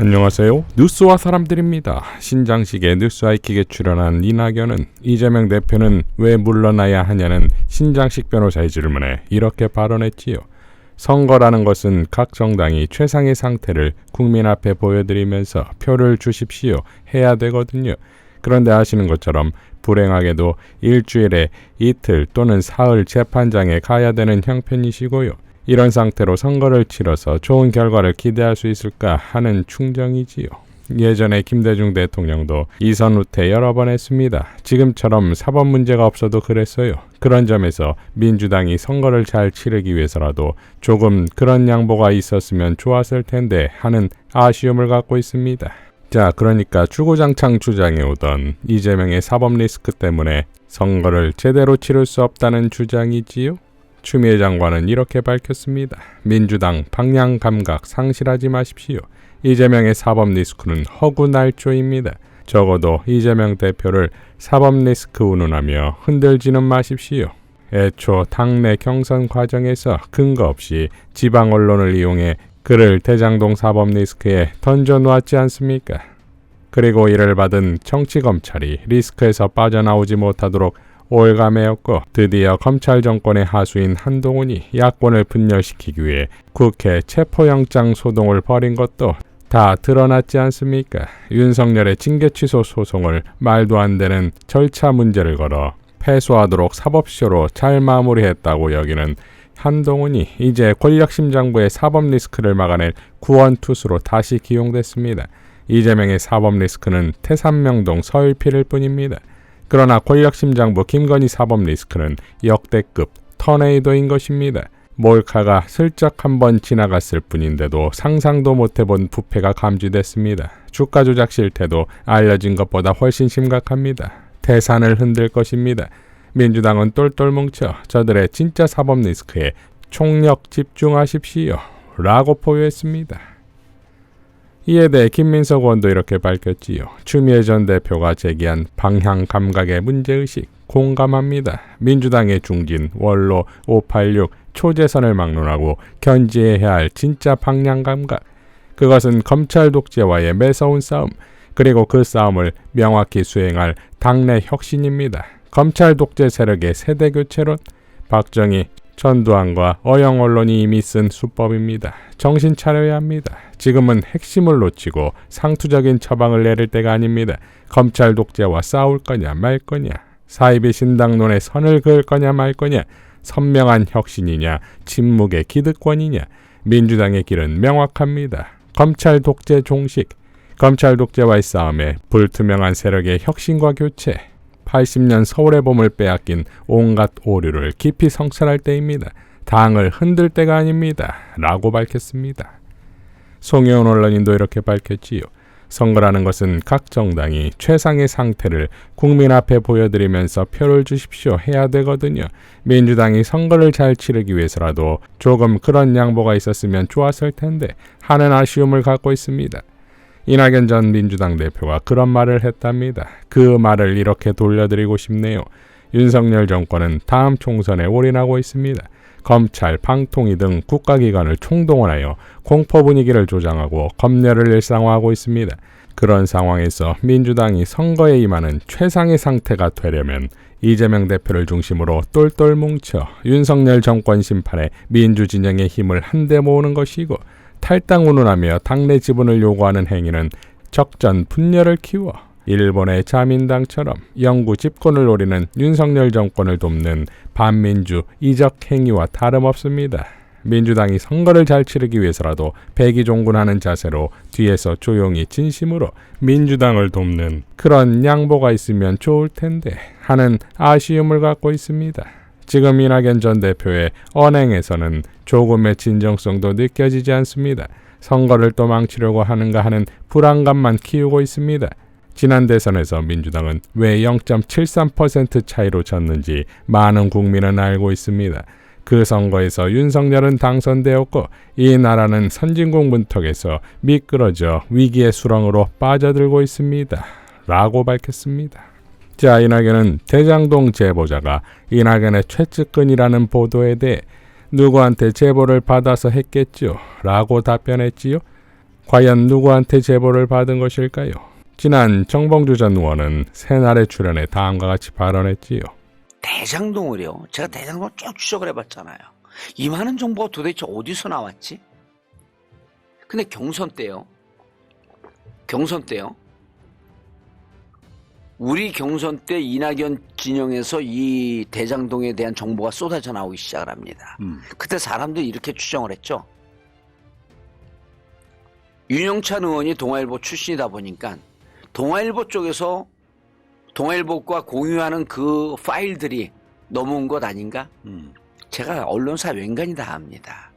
안녕하세요. 뉴스와 사람들입니다. 신장식의 뉴스하이킥에 출연한 이낙연은 이재명 대표는 왜 물러나야 하냐는 신장식 변호사의 질문에 이렇게 발언했지요. 선거라는 것은 각 정당이 최상의 상태를 국민 앞에 보여드리면서 표를 주십시오 해야 되거든요. 그런데 아시는 것처럼 불행하게도 일주일에 이틀 또는 사흘 재판장에 가야 되는 형편이시고요. 이런 상태로 선거를 치러서 좋은 결과를 기대할 수 있을까 하는 충정이지요. 예전에 김대중 대통령도 이선 후퇴 여러 번 했습니다. 지금처럼 사법 문제가 없어도 그랬어요. 그런 점에서 민주당이 선거를 잘 치르기 위해서라도 조금 그런 양보가 있었으면 좋았을 텐데 하는 아쉬움을 갖고 있습니다. 자, 그러니까 주구장창 주장해오던 이재명의 사법 리스크 때문에 선거를 제대로 치를 수 없다는 주장이지요. 추미애 장관은 이렇게 밝혔습니다. 민주당 방향 감각 상실하지 마십시오. 이재명의 사법 리스크는 허구날조입니다. 적어도 이재명 대표를 사법 리스크 운운하며 흔들지는 마십시오. 애초 당내 경선 과정에서 근거 없이 지방 언론을 이용해 그를 대장동 사법 리스크에 던져놓았지 않습니까? 그리고 이를 받은 정치검찰이 리스크에서 빠져나오지 못하도록 올가매였고 드디어 검찰 정권의 하수인 한동훈이 야권을 분열시키기 위해 국회 체포영장 소동을 벌인 것도 다 드러났지 않습니까? 윤석열의 징계 취소 소송을 말도 안 되는 절차 문제를 걸어 패소하도록 사법쇼로 잘 마무리했다고 여기는 한동훈이 이제 권력심장부의 사법 리스크를 막아낼 구원투수로 다시 기용됐습니다. 이재명의 사법 리스크는 태산명동 서일필일 뿐입니다. 그러나 권력심장부 김건희 사법 리스크는 역대급 터네이도인 것입니다. 몰카가 슬쩍 한번 지나갔을 뿐인데도 상상도 못해본 부패가 감지됐습니다. 주가 조작 실태도 알려진 것보다 훨씬 심각합니다. 태산을 흔들 것입니다. 민주당은 똘똘 뭉쳐 저들의 진짜 사법 리스크에 총력 집중하십시오 라고 포효했습니다. 이에 대해 김민석 의원도 이렇게 밝혔지요. 추미애 전 대표가 제기한 방향 감각의 문제의식 공감합니다. 민주당의 중진, 원로, 586, 초재선을 막론하고 견지해야 할 진짜 방향 감각. 그것은 검찰 독재와의 매서운 싸움, 그리고 그 싸움을 명확히 수행할 당내 혁신입니다. 검찰 독재 세력의 세대교체론, 박정희, 전두환과 어영 언론이 이미 쓴 수법입니다. 정신 차려야 합니다. 지금은 핵심을 놓치고 상투적인 처방을 내릴 때가 아닙니다. 검찰 독재와 싸울 거냐 말 거냐, 사이비 신당론에 선을 그을 거냐 말 거냐, 선명한 혁신이냐 침묵의 기득권이냐. 민주당의 길은 명확합니다. 검찰 독재 종식, 검찰 독재와의 싸움에 불투명한 세력의 혁신과 교체, 80년 서울의 봄을 빼앗긴 온갖 오류를 깊이 성찰할 때입니다. 당을 흔들 때가 아닙니다. 라고 밝혔습니다. 송혜원 언론인도 이렇게 밝혔지요. 선거라는 것은 각 정당이 최상의 상태를 국민 앞에 보여드리면서 표를 주십시오 해야 되거든요. 민주당이 선거를 잘 치르기 위해서라도 조금 그런 양보가 있었으면 좋았을 텐데 하는 아쉬움을 갖고 있습니다. 이낙연 전 민주당 대표가 그런 말을 했답니다. 그 말을 이렇게 돌려드리고 싶네요. 윤석열 정권은 다음 총선에 올인하고 있습니다. 검찰, 방통위 등 국가기관을 총동원하여 공포 분위기를 조장하고 검열을 일상화하고 있습니다. 그런 상황에서 민주당이 선거에 임하는 최상의 상태가 되려면 이재명 대표를 중심으로 똘똘 뭉쳐 윤석열 정권 심판에 민주진영의 힘을 한데 모으는 것이고, 탈당 운운하며 당내 지분을 요구하는 행위는 적전 분열을 키워 일본의 자민당처럼 영구 집권을 노리는 윤석열 정권을 돕는 반민주 이적 행위와 다름없습니다. 민주당이 선거를 잘 치르기 위해서라도 백의종군하는 자세로 뒤에서 조용히 진심으로 민주당을 돕는 그런 양보가 있으면 좋을 텐데 하는 아쉬움을 갖고 있습니다. 지금 이낙연 전 대표의 언행에서는 조금의 진정성도 느껴지지 않습니다. 선거를 또 망치려고 하는가 하는 불안감만 키우고 있습니다. 지난 대선에서 민주당은 왜 0.73% 차이로 졌는지 많은 국민은 알고 있습니다. 그 선거에서 윤석열은 당선되었고 이 나라는 선진국 문턱에서 미끄러져 위기의 수렁으로 빠져들고 있습니다. 라고 밝혔습니다. 자, 이낙연은 대장동 제보자가 이낙연의 최측근이라는 보도에 대해 누구한테 제보를 받아서 했겠죠? 라고 답변했지요. 과연 누구한테 제보를 받은 것일까요? 지난 정봉주 전 의원은 새날에 출연해 다음과 같이 발언했지요. 대장동을요. 제가 대장동을 쭉 추적을 해봤잖아요. 이 많은 정보가 도대체 어디서 나왔지? 근데 경선 때요. 우리 경선 때 이낙연 진영에서 이 대장동에 대한 정보가 쏟아져 나오기 시작을 합니다. 그때 사람들이 이렇게 추정을 했죠. 윤영찬 의원이 동아일보 출신이다 보니까 동아일보 쪽에서 동아일보과 공유하는 그 파일들이 넘어온 것 아닌가? 제가 언론사 웬간히 다 압니다.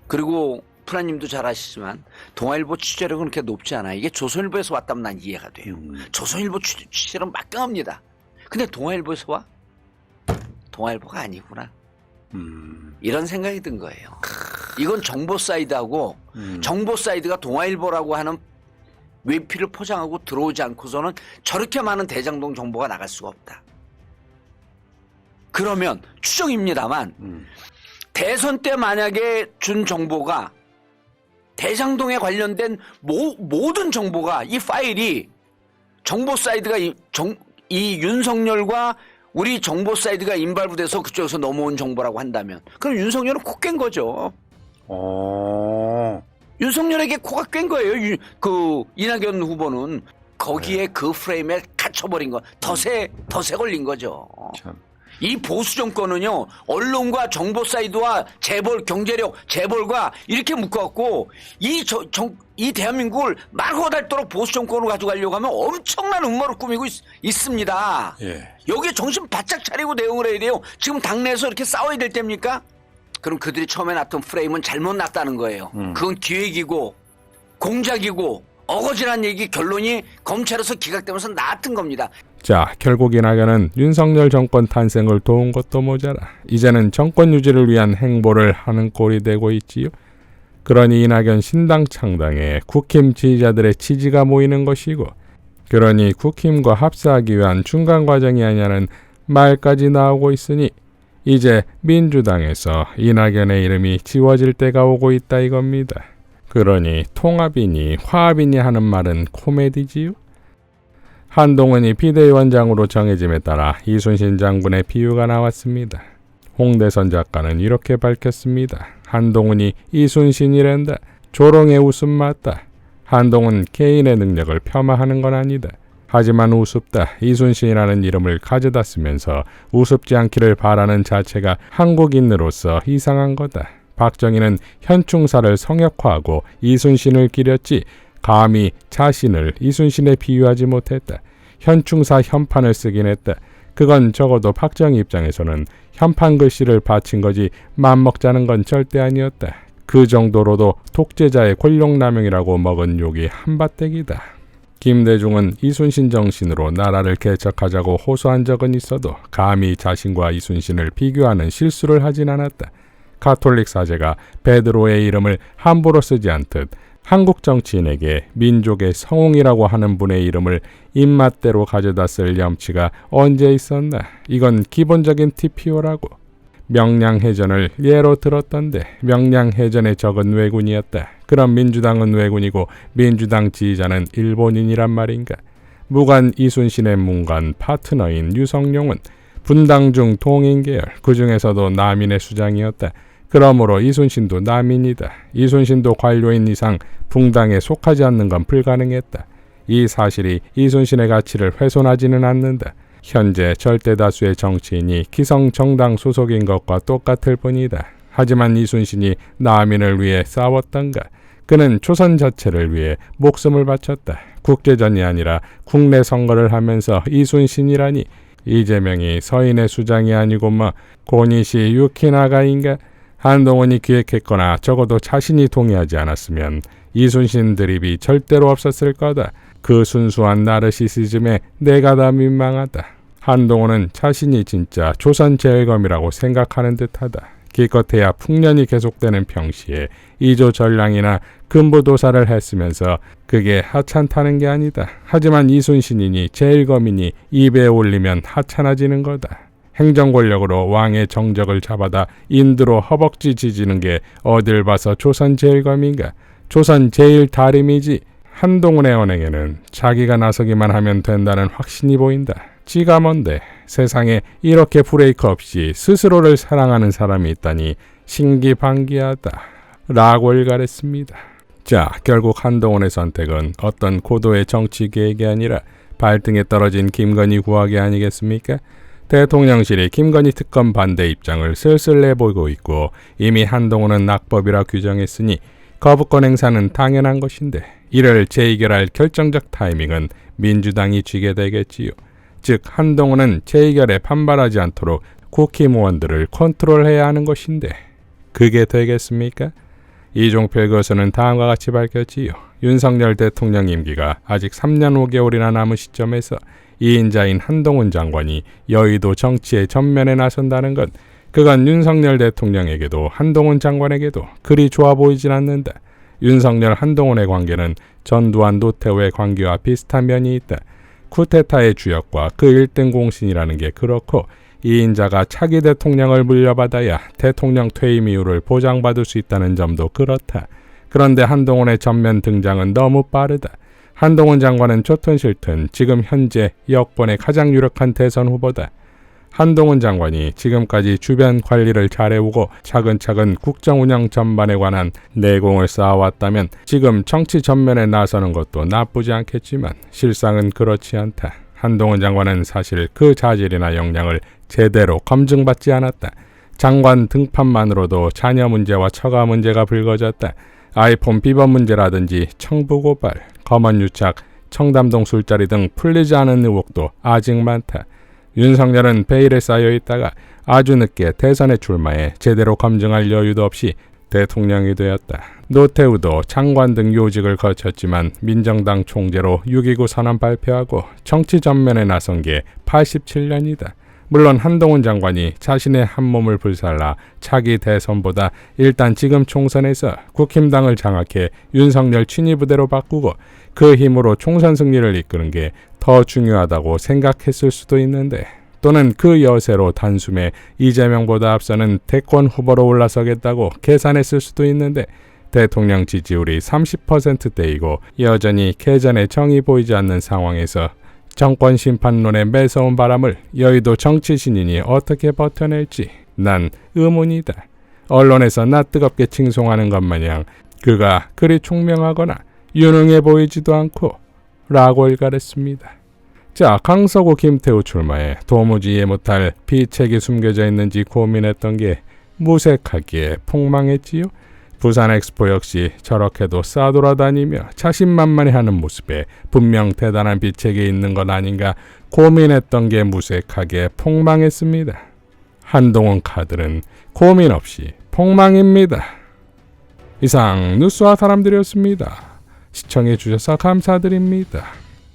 그리고 프라님도 잘 아시지만 동아일보 취재력은 그렇게 높지 않아요. 이게 조선일보에서 왔다면 난 이해가 돼요. 조선일보 취재력은 막강합니다. 근데 동아일보에서 와? 동아일보가 아니구나. 이런 생각이 든 거예요. 이건 정보 사이드하고 정보 사이드가 동아일보라고 하는 외피를 포장하고 들어오지 않고서는 저렇게 많은 대장동 정보가 나갈 수가 없다. 그러면 추정입니다만 대선 때 만약에 준 정보가 대장동에 관련된 모든 정보가 이 파일이 정보 사이드가 이 윤석열과 우리 정보 사이드가 인발부돼서 그쪽에서 넘어온 정보라고 한다면 그럼 윤석열은 코 깬 거죠. 윤석열에게 코가 깬 거예요. 그 이낙연 후보는 거기에 그 프레임에 갇혀버린 거 덫에 걸린 거죠. 참. 이 보수 정권은요 언론과 정보 사이드와 재벌 경제력 재벌과 이렇게 묶어갖고 이 대한민국을 말고 닳도록 보수 정권으로 가져가려고 하면 엄청난 음모를 꾸미고 있습니다. 예. 여기에 정신 바짝 차리고 대응을 해야 돼요. 지금 당내에서 이렇게 싸워야 될 때입니까? 그럼 그들이 처음에 놨던 프레임은 잘못 놨다는 거예요. 그건 기획이고 공작이고 어거지란 얘기 결론이 검찰에서 기각되면서 나왔던 겁니다. 자, 결국 이낙연은 윤석열 정권 탄생을 도운 것도 모자라 이제는 정권 유지를 위한 행보를 하는 꼴이 되고 있지요. 그러니 이낙연 신당 창당에 국힘 지지자들의 지지가 모이는 것이고 그러니 국힘과 합사하기 위한 중간 과정이 아니냐는 말까지 나오고 있으니 이제 민주당에서 이낙연의 이름이 지워질 때가 오고 있다 이겁니다. 그러니 통합이니 화합이니 하는 말은 코미디지요. 한동훈이 비대위원장으로 정해짐에 따라 이순신 장군의 비유가 나왔습니다. 홍대선 작가는 이렇게 밝혔습니다. 한동훈이 이순신이란다. 조롱의 웃음 맞다. 한동훈 개인의 능력을 폄하하는 건 아니다. 하지만 우습다. 이순신이라는 이름을 가져다 쓰면서 우습지 않기를 바라는 자체가 한국인으로서 이상한 거다. 박정희는 현충사를 성역화하고 이순신을 기렸지 감히 자신을 이순신에 비유하지 못했다. 현충사 현판을 쓰긴 했다. 그건 적어도 박정희 입장에서는 현판 글씨를 바친 거지 맘먹자는 건 절대 아니었다. 그 정도로도 독재자의 권력남용이라고 먹은 욕이 한바탕이다. 김대중은 이순신 정신으로 나라를 개척하자고 호소한 적은 있어도 감히 자신과 이순신을 비교하는 실수를 하진 않았다. 가톨릭 사제가 베드로의 이름을 함부로 쓰지 않듯 한국 정치인에게 민족의 성웅이라고 하는 분의 이름을 입맛대로 가져다 쓸 염치가 언제 있었나. 이건 기본적인 TPO라고. 명량해전을 예로 들었던데 명량해전의 적은 왜군이었다. 그럼 민주당은 왜군이고 민주당 지지자는 일본인이란 말인가. 무관 이순신의 문관 파트너인 유성룡은 분당 중 동인계열 그 중에서도 남인의 수장이었다. 그러므로 이순신도 남인이다. 이순신도 관료인 이상 붕당에 속하지 않는 건 불가능했다. 이 사실이 이순신의 가치를 훼손하지는 않는다. 현재 절대다수의 정치인이 기성정당 소속인 것과 똑같을 뿐이다. 하지만 이순신이 남인을 위해 싸웠던가? 그는 조선 자체를 위해 목숨을 바쳤다. 국제전이 아니라 국내 선거를 하면서 이순신이라니. 이재명이 서인의 수장이 아니고 고니시 유키나가인가? 한동훈이 기획했거나 적어도 자신이 동의하지 않았으면 이순신 드립이 절대로 없었을 거다. 그 순수한 나르시시즘에 내가 다 민망하다. 한동훈은 자신이 진짜 조선제일검이라고 생각하는 듯하다. 기껏해야 풍년이 계속되는 평시에 이조 전량이나 근부도사를 했으면서 그게 하찮다는 게 아니다. 하지만 이순신이니 제일검이니 입에 올리면 하찮아지는 거다. 행정권력으로 왕의 정적을 잡아다 인두로 허벅지 지지는 게 어딜 봐서 조선제일검인가. 조선 제1다림이지 한동훈의 언행에는 자기가 나서기만 하면 된다는 확신이 보인다. 지가 뭔데 세상에 이렇게 브레이크 없이 스스로를 사랑하는 사람이 있다니 신기반기하다 라고 일갈했습니다. 자, 결국 한동훈의 선택은 어떤 고도의 정치 계획이 아니라 발등에 떨어진 김건희 구하기 아니겠습니까? 대통령실이 김건희 특검 반대 입장을 슬슬 내보이고 있고 이미 한동훈은 낙법이라 규정했으니 거부권 행사는 당연한 것인데 이를 재의결할 결정적 타이밍은 민주당이 쥐게 되겠지요. 즉 한동훈은 재의결에 반발하지 않도록 국힘의원들을 컨트롤해야 하는 것인데 그게 되겠습니까? 이종필 교수는 다음과 같이 밝혔지요. 윤석열 대통령 임기가 아직 3년 5개월이나 남은 시점에서 2인자인 한동훈 장관이 여의도 정치의 전면에 나선다는 것, 그건 윤석열 대통령에게도 한동훈 장관에게도 그리 좋아 보이진 않는다. 윤석열 한동훈의 관계는 전두환 노태우의 관계와 비슷한 면이 있다. 쿠데타의 주역과 그 1등 공신이라는 게 그렇고 2인자가 차기 대통령을 물려받아야 대통령 퇴임 이후를 보장받을 수 있다는 점도 그렇다. 그런데 한동훈의 전면 등장은 너무 빠르다. 한동훈 장관은 좋든 싫든 지금 현재 여권의 가장 유력한 대선 후보다. 한동훈 장관이 지금까지 주변 관리를 잘해오고 차근차근 국정 운영 전반에 관한 내공을 쌓아왔다면 지금 정치 전면에 나서는 것도 나쁘지 않겠지만 실상은 그렇지 않다. 한동훈 장관은 사실 그 자질이나 역량을 제대로 검증받지 않았다. 장관 등판만으로도 자녀 문제와 처가 문제가 불거졌다. 아이폰 비번 문제라든지 청부 고발, 검언 유착, 청담동 술자리 등 풀리지 않은 의혹도 아직 많다. 윤석열은 베일에 쌓여 있다가 아주 늦게 대선에 출마해 제대로 검증할 여유도 없이 대통령이 되었다. 노태우도 장관 등 요직을 거쳤지만 민정당 총재로 6.29 선언 발표하고 정치 전면에 나선 게 87년이다. 물론 한동훈 장관이 자신의 한 몸을 불살라 차기 대선보다 일단 지금 총선에서 국힘당을 장악해 윤석열 친위부대로 바꾸고 그 힘으로 총선 승리를 이끄는 게 더 중요하다고 생각했을 수도 있는데, 또는 그 여세로 단숨에 이재명보다 앞서는 대권 후보로 올라서겠다고 계산했을 수도 있는데 대통령 지지율이 30%대이고 여전히 개전에 정이 보이지 않는 상황에서 정권 심판론에 매서운 바람을 여의도 정치 신인이 어떻게 버텨낼지 난 의문이다. 언론에서 나 뜨겁게 칭송하는 것 마냥 그가 그리 총명하거나 유능해 보이지도 않고 라고 일갈했습니다. 자, 강서구 김태우 출마에 도무지 이해 못할 비책이 숨겨져 있는지 고민했던 게 무색하기에 폭망했지요. 부산 엑스포 역시 저렇게도 싸돌아다니며 자신만만해하는 모습에 분명 대단한 비책이 있는 것 아닌가 고민했던 게 무색하게 폭망했습니다. 한동훈 카드는 고민 없이 폭망입니다. 이상 뉴스와 사람들이었습니다. 시청해 주셔서 감사드립니다.